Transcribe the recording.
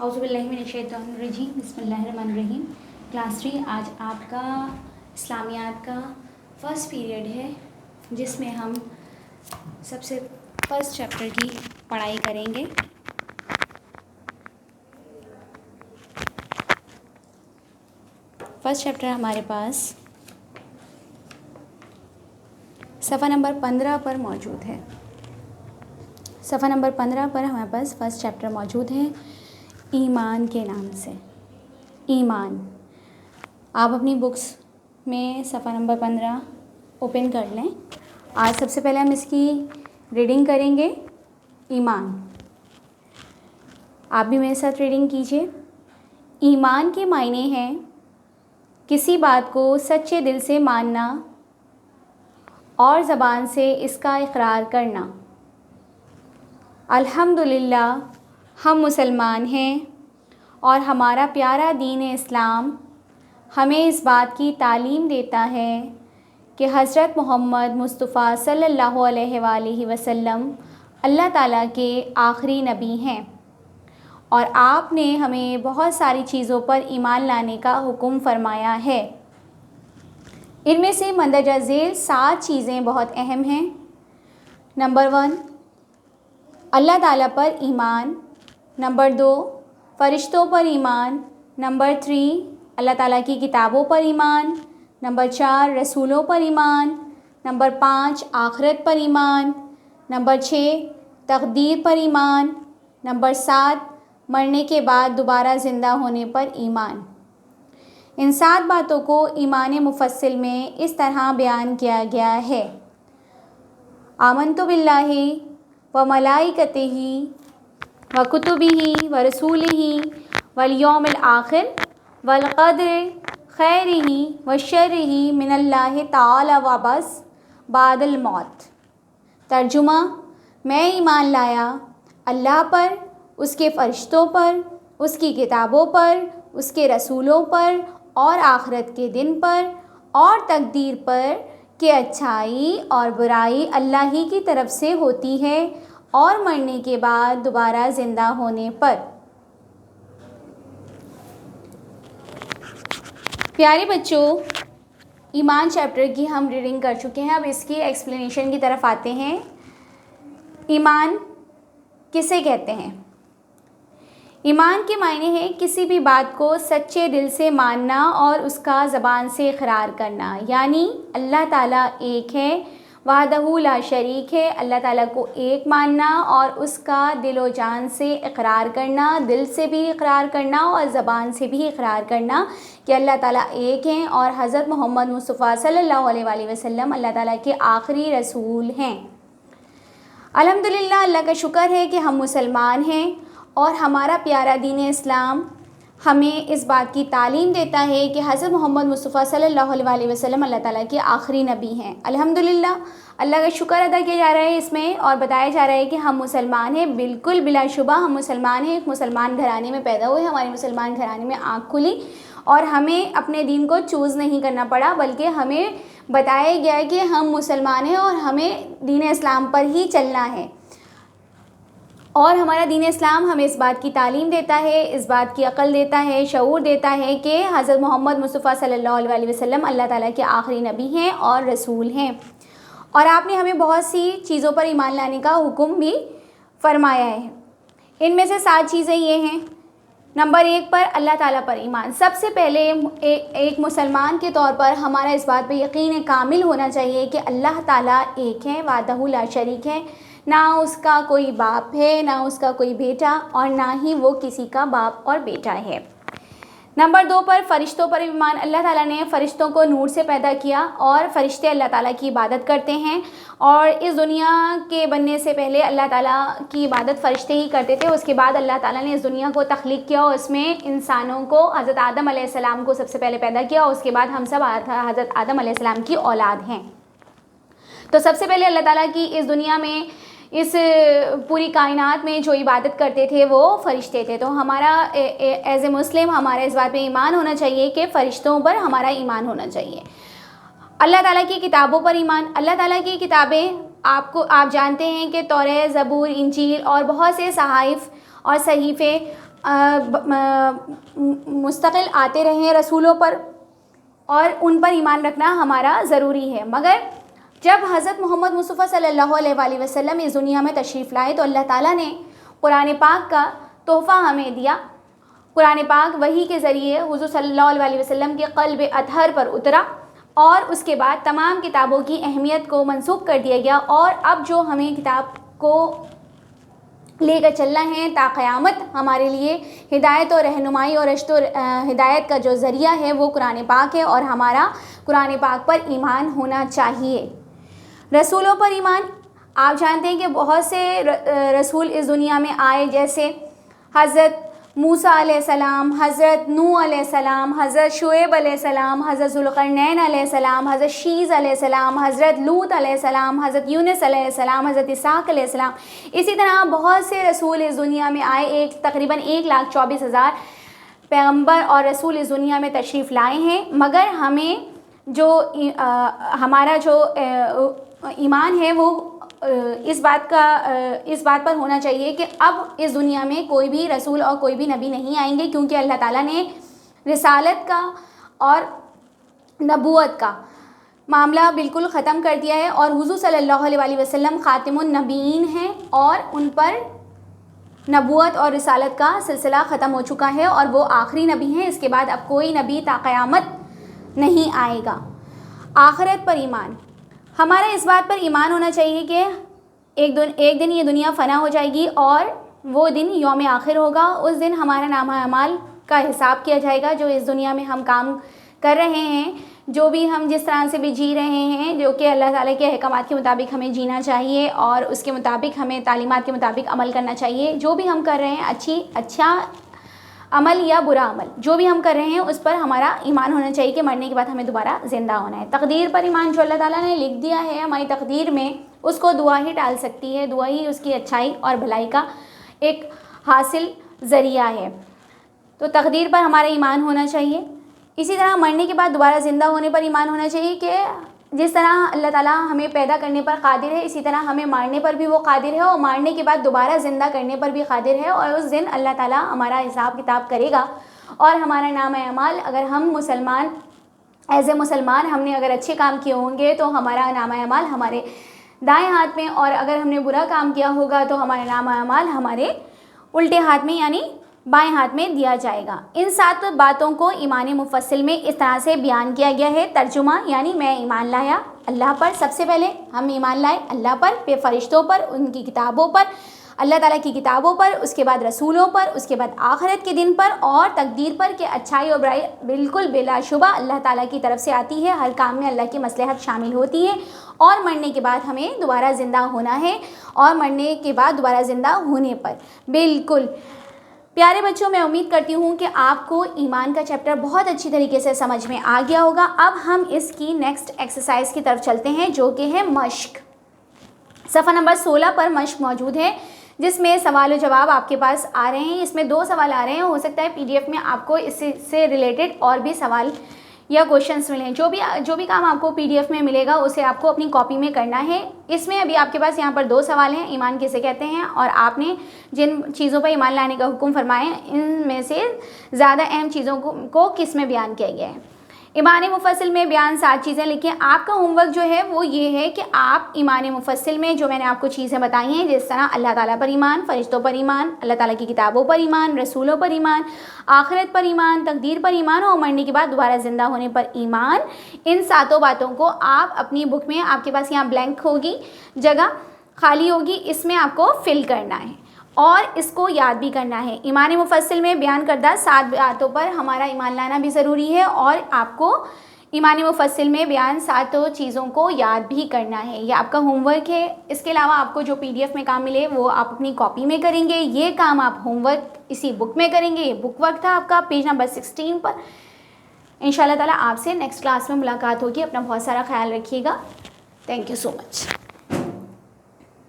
اعوذ باللہ من الشیطان الرجیم بسم اللہ الرحمن الرحیم۔ کلاس 3 آج آپ کا اسلامیات کا فرسٹ پیریڈ ہے، جس میں ہم سب سے فرسٹ چیپٹر کی پڑھائی کریں گے۔ فرسٹ چیپٹر ہمارے پاس صفحہ نمبر 15 پر موجود ہے۔ صفحہ نمبر 15 پر ہمارے پاس فرسٹ چیپٹر موجود ہے، ایمان کے نام سے۔ ایمان، آپ اپنی بکس میں صفحہ نمبر 15 اوپن کر لیں۔ آج سب سے پہلے ہم اس کی ریڈنگ کریں گے، ایمان۔ آپ بھی میرے ساتھ ریڈنگ کیجیے۔ ایمان کے معنی ہیں کسی بات کو سچے دل سے ماننا اور زبان سے اس کا اقرار کرنا۔ الحمدللہ ہم مسلمان ہیں اور ہمارا پیارا دین اسلام ہمیں اس بات کی تعلیم دیتا ہے کہ حضرت محمد مصطفیٰ صلی اللہ علیہ وآلہ وسلم اللہ تعالیٰ کے آخری نبی ہیں، اور آپ نے ہمیں بہت ساری چیزوں پر ایمان لانے کا حکم فرمایا ہے۔ ان میں سے مندرجہ ذیل 7 چیزیں بہت اہم ہیں۔ نمبر 1، اللہ تعالیٰ پر ایمان۔ نمبر 2، فرشتوں پر ایمان۔ نمبر 3، اللہ تعالیٰ کی کتابوں پر ایمان۔ نمبر 4، رسولوں پر ایمان۔ نمبر 5، آخرت پر ایمان۔ نمبر 6، تقدیر پر ایمان۔ نمبر 7، مرنے کے بعد دوبارہ زندہ ہونے پر ایمان۔ ان 7 باتوں کو ایمان مفصل میں اس طرح بیان کیا گیا ہے: آمنت باللہ و ملائکتہ و کتبہ و رسولہ والیوم الآخر والقدر خیرہ و شرہ من اللہ تعالی و بس بعد الموت۔ ترجمہ: میں ایمان لایا اللہ پر، اس کے فرشتوں پر، اس کی کتابوں پر، اس کے رسولوں پر اور آخرت کے دن پر اور تقدیر پر کہ اچھائی اور برائی اللہ ہی کی طرف سے ہوتی ہے، اور مرنے کے بعد دوبارہ زندہ ہونے پر۔ پیارے بچوں، ایمان چیپٹر کی ہم ریڈنگ کر چکے ہیں، اب اس کی ایکسپلینیشن کی طرف آتے ہیں۔ ایمان کسے کہتے ہیں؟ ایمان کے معنی ہے کسی بھی بات کو سچے دل سے ماننا اور اس کا زبان سے اقرار کرنا، یعنی اللہ تعالیٰ ایک ہے، وحدہ لا شریک ہے، اللہ تعالیٰ کو ایک ماننا اور اس کا دل و جان سے اقرار کرنا، دل سے بھی اقرار کرنا اور زبان سے بھی اقرار کرنا کہ اللہ تعالیٰ ایک ہیں اور حضرت محمد مصطفیٰ صلی اللہ علیہ وآلہ وسلم اللہ تعالیٰ کے آخری رسول ہیں۔ الحمدللہ، اللہ کا شکر ہے کہ ہم مسلمان ہیں اور ہمارا پیارا دین اسلام ہمیں اس بات کی تعلیم دیتا ہے کہ حضرت محمد مصطفیٰ صلی اللہ علیہ وآلہ وسلم اللہ تعالیٰ کے آخری نبی ہیں۔ الحمدللہ، اللہ کا شکر ادا کیا جا رہا ہے اس میں، اور بتایا جا رہا ہے کہ ہم مسلمان ہیں۔ بالکل بلا شبہ ہم مسلمان ہیں، ایک مسلمان گھرانے میں پیدا ہوئے، ہمارے مسلمان گھرانے میں آنکھ کھلی اور ہمیں اپنے دین کو چوز نہیں کرنا پڑا، بلکہ ہمیں بتایا گیا ہے کہ ہم مسلمان ہیں اور ہمیں دین اسلام پر ہی چلنا ہے، اور ہمارا دین اسلام ہمیں اس بات کی تعلیم دیتا ہے، اس بات کی عقل دیتا ہے، شعور دیتا ہے کہ حضرت محمد مصطفیٰ صلی اللہ علیہ وآلہ وسلم اللہ تعالیٰ کے آخری نبی ہیں اور رسول ہیں، اور آپ نے ہمیں بہت سی چیزوں پر ایمان لانے کا حکم بھی فرمایا ہے۔ ان میں سے 7 چیزیں یہ ہیں۔ نمبر 1 پر اللہ تعالیٰ پر ایمان۔ سب سے پہلے ایک مسلمان کے طور پر ہمارا اس بات پہ یقین کامل ہونا چاہیے کہ اللہ تعالیٰ ایک ہے، وحدہ لا شریک ہے، نہ اس کا کوئی باپ ہے، نہ اس کا کوئی بیٹا، اور نہ ہی وہ کسی کا باپ اور بیٹا ہے۔ نمبر 2 پر فرشتوں پر ایمان۔ اللہ تعالیٰ نے فرشتوں کو نور سے پیدا کیا اور فرشتے اللہ تعالیٰ کی عبادت کرتے ہیں، اور اس دنیا کے بننے سے پہلے اللہ تعالیٰ کی عبادت فرشتے ہی کرتے تھے۔ اس کے بعد اللہ تعالیٰ نے اس دنیا کو تخلیق کیا اور اس میں انسانوں کو حضرت آدم علیہ السلام کو سب سے پہلے پیدا کیا، اور اس کے بعد ہم سب حضرت آدم علیہ السلام کی اولاد ہیں۔ تو سب سے پہلے اللہ تعالیٰ کی اس دنیا میں، اس پوری کائنات میں جو عبادت کرتے تھے وہ فرشتے تھے۔ تو ہمارا ایز اے مسلم ہمارا اس بات پہ ایمان ہونا چاہیے کہ فرشتوں پر ہمارا ایمان ہونا چاہیے۔ اللہ تعالیٰ کی کتابوں پر ایمان۔ اللہ تعالیٰ کی کتابیں آپ جانتے ہیں کہ توریت، زبور، انجیل اور بہت سے صحائف اور صحیفے مستقل آتے رہے ہیں رسولوں پر اور ان پر ایمان رکھنا ہمارا ضروری ہے. مگر جب حضرت محمد مصطفیٰ صلی اللہ علیہ وآلہ وسلم اس دنیا میں تشریف لائے تو اللہ تعالیٰ نے قرآن پاک کا تحفہ ہمیں دیا. قرآن پاک وحی کے ذریعے حضور صلی اللہ علیہ وسلم کے قلب اطہر پر اترا اور اس کے بعد تمام کتابوں کی اہمیت کو منسوخ کر دیا گیا. اور اب جو ہمیں کتاب کو لے کر چلنا ہے تا قیامت ہمارے لیے ہدایت اور رہنمائی اور رشد و ہدایت کا جو ذریعہ ہے وہ قرآن پاک ہے اور ہمارا قرآن پاک پر ایمان ہونا چاہیے. رسولوں پر ایمان، آپ جانتے ہیں کہ بہت سے رسول اس دنیا میں آئے، جیسے حضرت موسیٰ علیہ السلام، حضرت نوح علیہ السلام، حضرت شعیب علیہ السلام، حضرت ذوالقرنین علیہ السلام، حضرت شیز علیہ السلام، حضرت لوط علیہ السلام، حضرت یونس علیہ السلام، حضرت اسحاق علیہ السلام. اسی طرح بہت سے رسول اس دنیا میں آئے، تقریباً 1,24,000 پیغمبر اور رسول اس دنیا میں تشریف لائے ہیں. مگر ہمیں جو ہمارا جو ایمان ہے وہ اس بات پر ہونا چاہیے کہ اب اس دنیا میں کوئی بھی رسول اور کوئی بھی نبی نہیں آئیں گے، کیونکہ اللہ تعالیٰ نے رسالت کا اور نبوت کا معاملہ بالکل ختم کر دیا ہے اور حضور صلی اللہ علیہ وآلہ وسلم خاتم النبیین ہیں اور ان پر نبوت اور رسالت کا سلسلہ ختم ہو چکا ہے اور وہ آخری نبی ہیں. اس کے بعد اب کوئی نبی تا قیامت نہیں آئے گا. آخرت پر ایمان، ہمارا اس بات پر ایمان ہونا چاہیے کہ ایک دن یہ دنیا فنا ہو جائے گی اور وہ دن یوم آخر ہوگا. اس دن ہمارا نامہ اعمال کا حساب کیا جائے گا. جو اس دنیا میں ہم کام کر رہے ہیں، جو بھی ہم جس طرح سے بھی جی رہے ہیں، جو کہ اللہ تعالیٰ کے احکامات کے مطابق ہمیں جینا چاہیے اور اس کے مطابق ہمیں تعلیمات کے مطابق عمل کرنا چاہیے. جو بھی ہم کر رہے ہیں، اچھا عمل یا برا عمل جو بھی ہم کر رہے ہیں اس پر ہمارا ایمان ہونا چاہیے کہ مرنے کے بعد ہمیں دوبارہ زندہ ہونا ہے. تقدیر پر ایمان، جو اللہ تعالیٰ نے لکھ دیا ہے ہماری تقدیر میں، اس کو دعا ہی ڈال سکتی ہے. دعا ہی اس کی اچھائی اور بھلائی کا ایک حاصل ذریعہ ہے. تو تقدیر پر ہمارا ایمان ہونا چاہیے. اسی طرح مرنے کے بعد دوبارہ زندہ ہونے پر ایمان ہونا چاہیے کہ جس طرح اللہ تعالیٰ ہمیں پیدا کرنے پر قادر ہے، اسی طرح ہمیں مارنے پر بھی وہ قادر ہے اور مارنے کے بعد دوبارہ زندہ کرنے پر بھی قادر ہے. اور اس دن اللہ تعالیٰ ہمارا حساب کتاب کرے گا اور ہمارا نام اعمال، اگر ہم ایز اے مسلمان ہم نے اگر اچھے کام کیے ہوں گے تو ہمارا نام اعمال ہمارے دائیں ہاتھ میں، اور اگر ہم نے برا کام کیا ہوگا تو ہمارا نام اعمال ہمارے الٹے ہاتھ میں یعنی بائیں ہاتھ میں دیا جائے گا. ان 7 باتوں کو ایمان مفصل میں اس طرح سے بیان کیا گیا ہے. ترجمہ یعنی میں ایمان لایا اللہ پر. سب سے پہلے ہم ایمان لائے اللہ پر، پھر فرشتوں پر، ان کی کتابوں پر، اللہ تعالیٰ کی کتابوں پر، اس کے بعد رسولوں پر، اس کے بعد آخرت کے دن پر اور تقدیر پر کہ اچھائی اور برائی بالکل بلا شبہ اللہ تعالیٰ کی طرف سے آتی ہے. ہر کام میں اللہ کی مصلحت شامل ہوتی ہے اور مرنے کے بعد ہمیں دوبارہ زندہ ہونا ہے. اور مرنے کے بعد دوبارہ زندہ ہونے پر بالکل پیارے بچوں، میں امید کرتی ہوں کہ آپ کو ایمان کا چیپٹر بہت اچھی طریقے سے سمجھ میں آ گیا ہوگا. اب ہم اس کی نیکسٹ ایکسرسائز کی طرف چلتے ہیں جو کہ ہے مشق. صفحہ نمبر 16 پر مشق موجود ہے جس میں سوال و جواب آپ کے پاس آ رہے ہیں. اس میں 2 سوال آ رہے ہیں. ہو سکتا ہے PDF میں آپ کو اس سے ریلیٹڈ اور بھی سوال یا کوشچنس ملیں. جو بھی کام آپ کو PDF میں ملے گا اسے آپ کو اپنی کاپی میں کرنا ہے. اس میں ابھی آپ کے پاس یہاں پر 2 سوال ہیں. ایمان کسے کہتے ہیں اور آپ نے جن چیزوں پر ایمان لانے کا حکم فرمایا ہے ان میں سے زیادہ اہم چیزوں کو کس میں بیان کیا گیا ہے. ایمان مفصل میں بیان 7 چیزیں لکھیں. آپ کا ہوم ورک جو ہے وہ یہ ہے کہ آپ ایمان مفصل میں جو میں نے آپ کو چیزیں بتائی ہیں، جس طرح اللہ تعالیٰ پر ایمان، فرشتوں پر ایمان، اللہ تعالیٰ کی کتابوں پر ایمان، رسولوں پر ایمان، آخرت پر ایمان، تقدیر پر ایمان اور مرنے کے بعد دوبارہ زندہ ہونے پر ایمان، ان 7 باتوں کو آپ اپنی بک میں، آپ کے پاس یہاں بلینک ہوگی، جگہ خالی ہوگی، اس میں آپ کو فل کرنا ہے اور اس کو یاد بھی کرنا ہے. ایمان مفصل میں بیان کردہ 7 باتوں پر ہمارا ایمان لانا بھی ضروری ہے اور آپ کو ایمان مفصل میں بیان 7 چیزوں کو یاد بھی کرنا ہے. یہ آپ کا ہوم ورک ہے. اس کے علاوہ آپ کو جو PDF میں کام ملے وہ آپ اپنی کاپی میں کریں گے. یہ کام آپ ہوم ورک اسی بک میں کریں گے. یہ بک ورک تھا آپ کا پیج نمبر 16 پر. انشاءاللہ تعالیٰ آپ سے نیکسٹ کلاس میں ملاقات ہوگی. اپنا بہت سارا خیال رکھیے گا. Thank you so much.